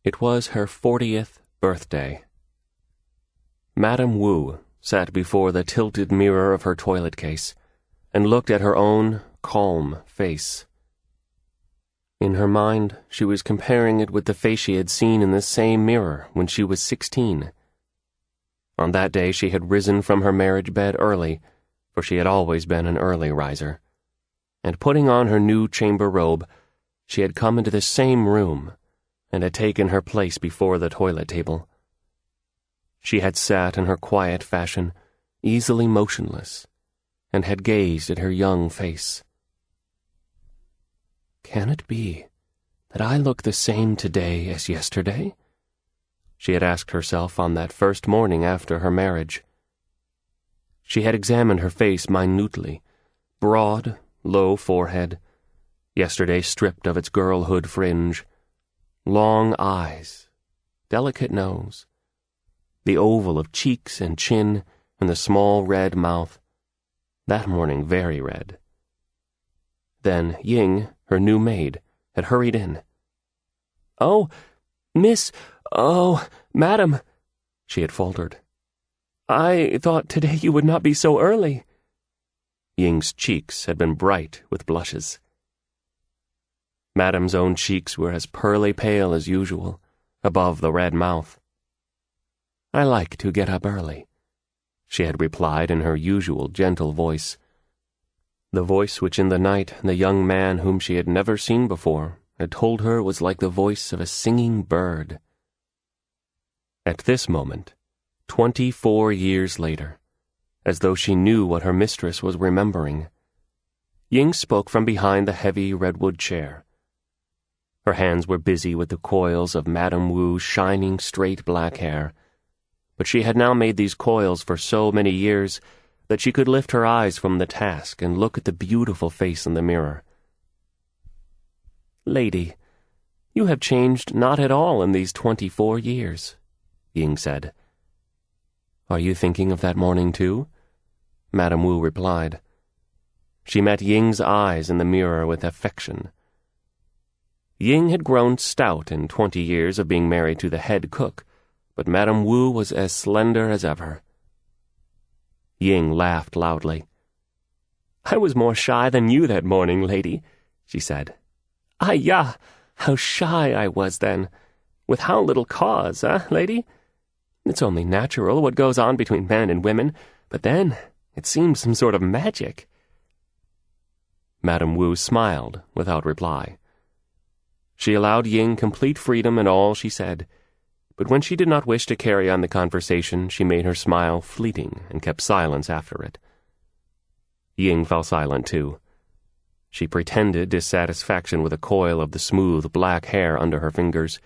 It was her 40th birthday. Madame Wu sat before the tilted mirror of her toilet case and looked at her own calm face. In her mind, she was comparing it with the face she had seen in the same mirror when she was 16. On that day she had risen from her marriage bed early, for she had always been an early riser, and putting on her new chamber robe, she had come into the same room and had taken her place before the toilet table. She had sat in her quiet fashion, easily motionless, and had gazed at her young face. "Can it be that I look the same today as yesterday?" she had asked herself on that first morning after her marriage. She had examined her face minutely, broad, low forehead, yesterday stripped of its girlhood fringe, long eyes, delicate nose, the oval of cheeks and chin, and the small red mouth, that morning very red. Then Ying, her new maid, had hurried in. "Oh, madam," she had faltered. "I thought today you would not be so early." Ying's cheeks had been bright with blushes. Madam's own cheeks were as pearly pale as usual, above the red mouth. "I like to get up early," she had replied in her usual gentle voice, the voice which in the night the young man whom she had never seen before had told her was like the voice of a singing bird. At this moment, 24 years later, as though she knew what her mistress was remembering, Ying spoke from behind the heavy redwood chair. Her hands were busy with the coils of Madame Wu's shining straight black hair, but she had now made these coils for so many years that she could lift her eyes from the task and look at the beautiful face in the mirror. "Lady, you have changed not at all in these 24 years, Ying said. "Are you thinking of that morning too?" Madame Wu replied. She met Ying's eyes in the mirror with affection. Ying had grown stout in 20 years of being married to the head cook, but Madame Wu was as slender as ever. Ying laughed loudly. "I was more shy than you that morning, lady," she said. "Ah, ya, how shy I was then. With how little cause, lady? It's only natural what goes on between men and women, but then it seems some sort of magic." Madame Wu smiled without reply. She allowed Ying complete freedom in all she said, but when she did not wish to carry on the conversation, she made her smile fleeting and kept silence after it. Ying fell silent too. She pretended dissatisfaction with a coil of the smooth black hair under her fingers,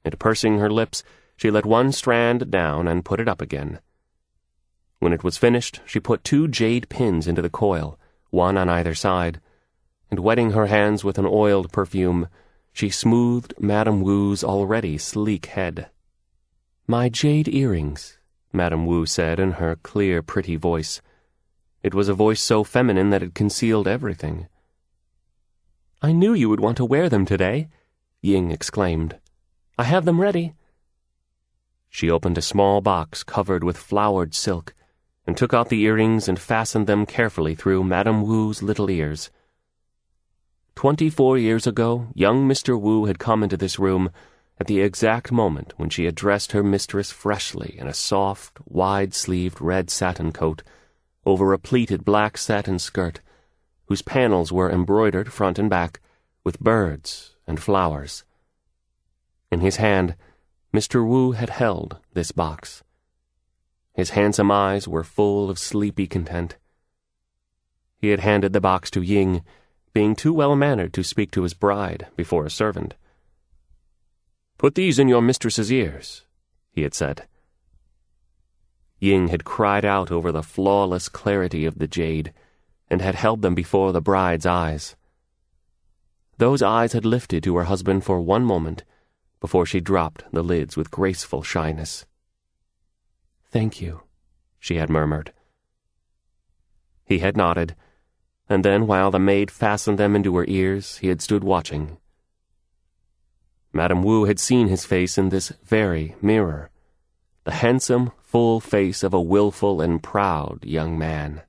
and pursing her lips, she let one strand down and put it up again. When it was finished, she put 2 jade pins into the coil, one on either side, and wetting her hands with an oiled perfume, she smoothed Madame Wu's already sleek head. "My jade earrings," Madame Wu said in her clear, pretty voice. It was a voice so feminine that it concealed everything. "I knew you would want to wear them today," Ying exclaimed. "I have them ready." She opened a small box covered with flowered silk and took out the earrings and fastened them carefully through Madame Wu's little ears. 24 years ago, young Mr. Wu had come into this room at the exact moment when she had dressed her mistress freshly in a soft, wide-sleeved red satin coat over a pleated black satin skirt, whose panels were embroidered front and back with birds and flowers. In his hand, Mr. Wu had held this box. His handsome eyes were full of sleepy content. He had handed the box to Ying, being too well-mannered to speak to his bride before a servant. "Put these in your mistress's ears," he had said. Ying had cried out over the flawless clarity of the jade, and had held them before the bride's eyes. Those eyes had lifted to her husband for one moment, before she dropped the lids with graceful shyness. "Thank you," she had murmured. He had nodded, and then while the maid fastened them into her ears, he had stood watching. Madame Wu had seen his face in this very mirror, the handsome, full face of a willful and proud young man.